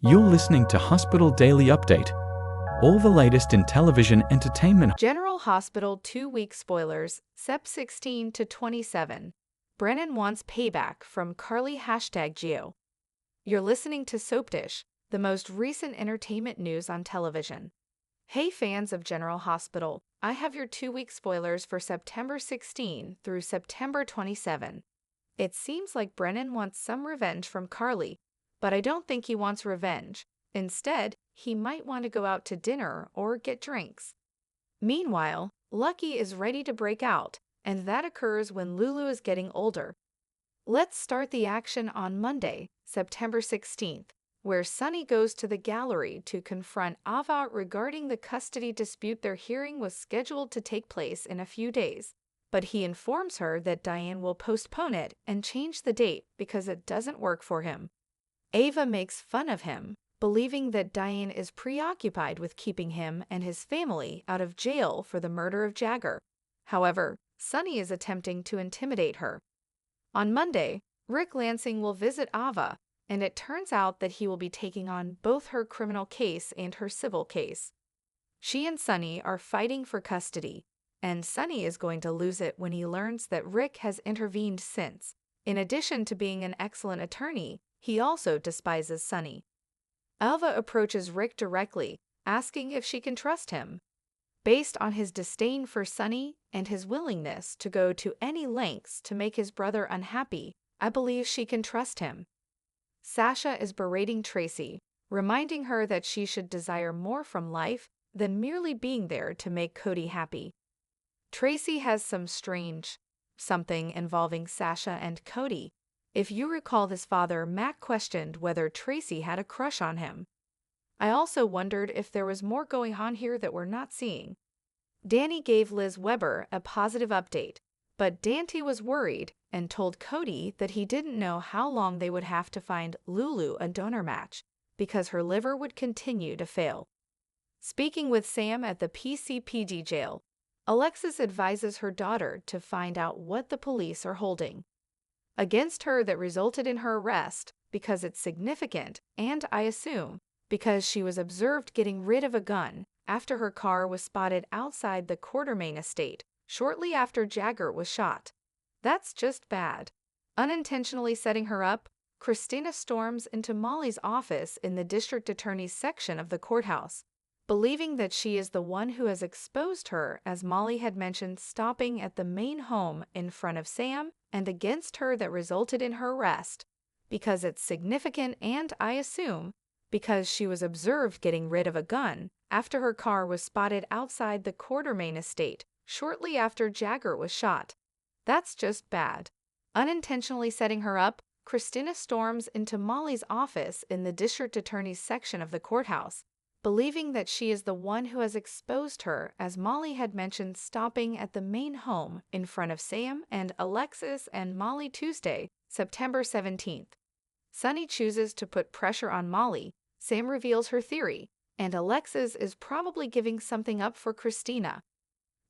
You're listening to Hospital Daily Update. All the latest in television entertainment. General Hospital 2-week spoilers, Sept 16 to 27. Brennan wants payback from Carly #Geo. You're listening to Soapdish, the most recent entertainment news on television. Hey fans of General Hospital, I have your 2-week spoilers for September 16 through September 27. It seems like Brennan wants some revenge from Carly, but I don't think he wants revenge. Instead, he might want to go out to dinner or get drinks. Meanwhile, Lucky is ready to break out, and that occurs when Lulu is getting older. Let's start the action on Monday, September 16th, where Sunny goes to the gallery to confront Ava regarding the custody dispute. Their hearing was scheduled to take place in a few days, but he informs her that Diane will postpone it and change the date because it doesn't work for him. Ava makes fun of him, believing that Diane is preoccupied with keeping him and his family out of jail for the murder of Jagger. However, Sunny is attempting to intimidate her. On Monday, Rick Lansing will visit Ava, and it turns out that he will be taking on both her criminal case and her civil case. She and Sunny are fighting for custody, and Sunny is going to lose it when he learns that Rick has intervened since. In addition to being an excellent attorney, he also despises Sunny. Ava approaches Rick directly, asking if she can trust him. Based on his disdain for Sunny and his willingness to go to any lengths to make his brother unhappy, I believe she can trust him. Sasha is berating Tracy, reminding her that she should desire more from life than merely being there to make Cody happy. Tracy has some strange something involving Sasha and Cody. If you recall, his father, Mac, questioned whether Tracy had a crush on him. I also wondered if there was more going on here that we're not seeing. Danny gave Liz Weber a positive update, but Dante was worried and told Cody that he didn't know how long they would have to find Lulu a donor match because her liver would continue to fail. Speaking with Sam at the PCPD jail, Alexis advises her daughter to find out what the police are holding against her that resulted in her arrest because it's significant, and I assume because she was observed getting rid of a gun after her car was spotted outside the Quartermain estate shortly after Jagger was shot. That's just bad. Unintentionally setting her up, Christina storms into Molly's office in the district attorney's section of the courthouse, believing that she is the one who has exposed her, as Molly had mentioned stopping at the main home in front of Sam, and against her that resulted in her arrest because it's significant, and I assume because she was observed getting rid of a gun after her car was spotted outside the Quartermain estate shortly after Jagger was shot. That's just bad. Unintentionally setting her up, Christina storms into Molly's office in the district attorney's section of the courthouse, believing that she is the one who has exposed her, as Molly had mentioned stopping at the main home in front of Sam and Alexis and Molly Tuesday, September 17th. Sunny chooses to put pressure on Molly. Sam reveals her theory, and Alexis is probably giving something up for Christina.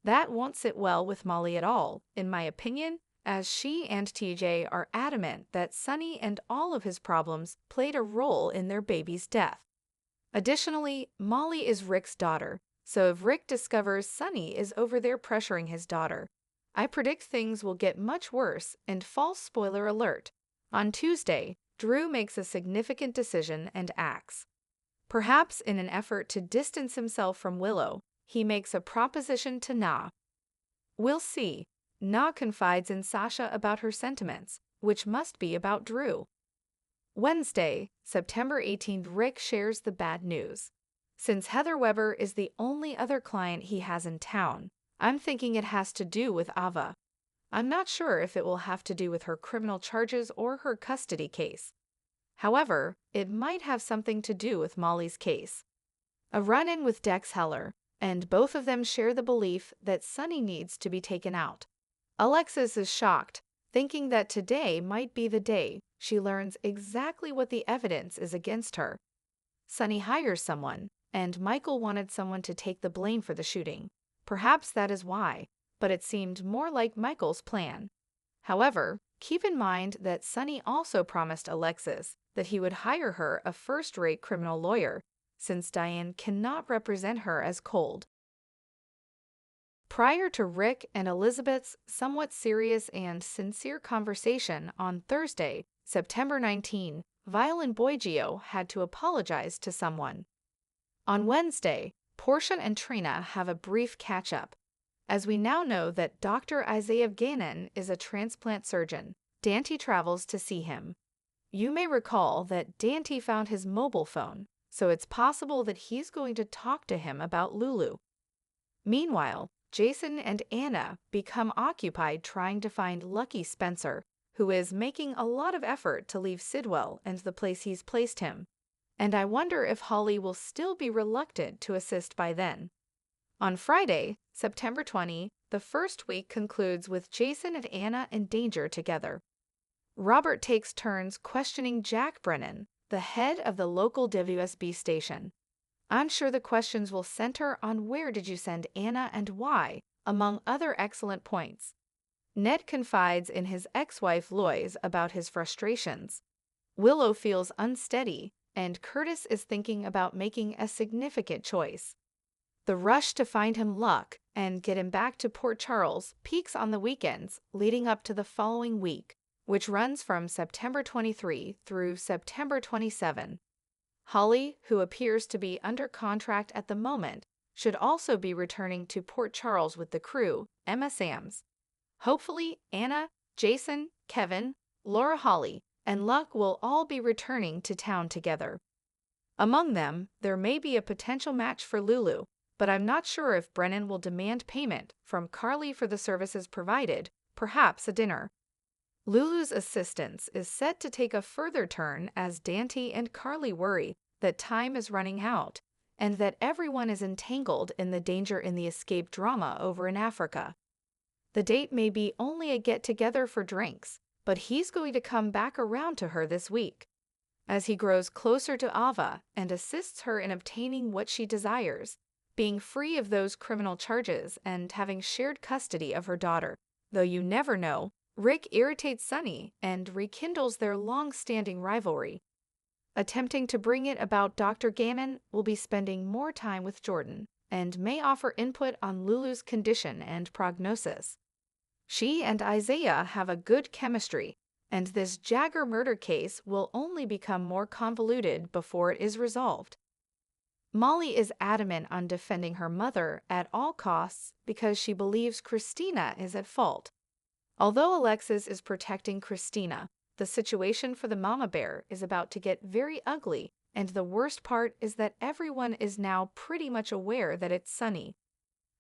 That won't sit well with Molly at all, in my opinion, as she and TJ are adamant that Sunny and all of his problems played a role in their baby's death. Additionally, Molly is Rick's daughter, so if Rick discovers Sunny is over there pressuring his daughter, I predict things will get much worse. And false spoiler alert. On Tuesday, Drew makes a significant decision and acts. Perhaps in an effort to distance himself from Willow, he makes a proposition to Na. We'll see. Na confides in Sasha about her sentiments, which must be about Drew. Wednesday, September 18th, Rick shares the bad news. Since Heather Weber is the only other client he has in town, I'm thinking it has to do with Ava. I'm not sure if it will have to do with her criminal charges or her custody case. However, it might have something to do with Molly's case. A run-in with Dex Heller, and both of them share the belief that Sunny needs to be taken out. Alexis is shocked, thinking that today might be the day she learns exactly what the evidence is against her. Sunny hires someone, and Michael wanted someone to take the blame for the shooting. Perhaps that is why, but it seemed more like Michael's plan. However, keep in mind that Sunny also promised Alexis that he would hire her a first-rate criminal lawyer, since Diane cannot represent her as cold. Prior to Rick and Elizabeth's somewhat serious and sincere conversation on Thursday, September 19, Violin Boigio had to apologize to someone. On Wednesday, Portia and Trina have a brief catch-up. As we now know that Dr. Isaiah Gannon is a transplant surgeon, Dante travels to see him. You may recall that Dante found his mobile phone, so it's possible that he's going to talk to him about Lulu. Meanwhile, Jason and Anna become occupied trying to find Lucky Spencer, who is making a lot of effort to leave Sidwell and the place he's placed him. And I wonder if Holly will still be reluctant to assist by then. On Friday, September 20, the first week concludes with Jason and Anna in danger together. Robert takes turns questioning Jack Brennan, the head of the local WSB station. I'm sure the questions will center on where did you send Anna and why, among other excellent points. Ned confides in his ex-wife Lois about his frustrations. Willow feels unsteady, and Curtis is thinking about making a significant choice. The rush to find him luck and get him back to Port Charles peaks on the weekends leading up to the following week, which runs from September 23 through September 27. Holly, who appears to be under contract at the moment, should also be returning to Port Charles with the crew, Emma Sams. Hopefully, Anna, Jason, Kevin, Laura Holly, and Luck will all be returning to town together. Among them, there may be a potential match for Lulu, but I'm not sure if Brennan will demand payment from Carly for the services provided, perhaps a dinner. Lulu's assistance is set to take a further turn as Dante and Carly worry that time is running out and that everyone is entangled in the danger in the escape drama over in Africa. The date may be only a get-together for drinks, but he's going to come back around to her this week. As he grows closer to Ava and assists her in obtaining what she desires, being free of those criminal charges and having shared custody of her daughter. Though you never know, Rick irritates Sunny and rekindles their long-standing rivalry. Attempting to bring it about, Dr. Gannon will be spending more time with Jordan and may offer input on Lulu's condition and prognosis. She and Isaiah have a good chemistry, and this Jagger murder case will only become more convoluted before it is resolved. Molly is adamant on defending her mother at all costs because she believes Christina is at fault. Although Alexis is protecting Christina, the situation for the mama bear is about to get very ugly, and the worst part is that everyone is now pretty much aware that it's Sunny.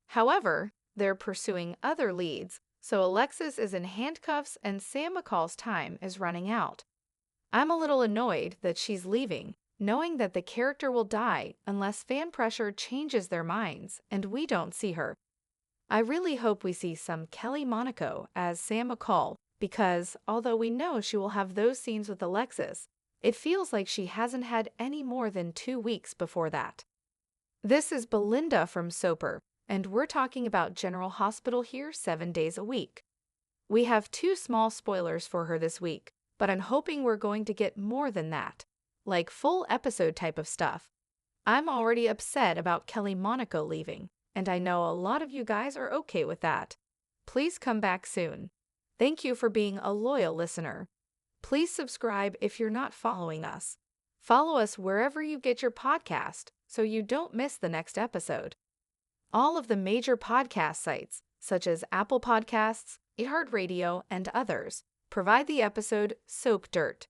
However, they're pursuing other leads, so Alexis is in handcuffs and Sam McCall's time is running out. I'm a little annoyed that she's leaving, knowing that the character will die unless fan pressure changes their minds and we don't see her. I really hope we see some Kelly Monaco as Sam McCall because, although we know she will have those scenes with Alexis, it feels like she hasn't had any more than 2 weeks before that. This is Belinda from Soper, and we're talking about General Hospital here 7 days a week. We have 2 small spoilers for her this week, but I'm hoping we're going to get more than that, like full episode type of stuff. I'm already upset about Kelly Monaco leaving, and I know a lot of you guys are okay with that. Please come back soon. Thank you for being a loyal listener. Please subscribe if you're not following us. Follow us wherever you get your podcast so you don't miss the next episode. All of the major podcast sites, such as Apple Podcasts, iHeartRadio, and others, provide the episode Soap Dirt.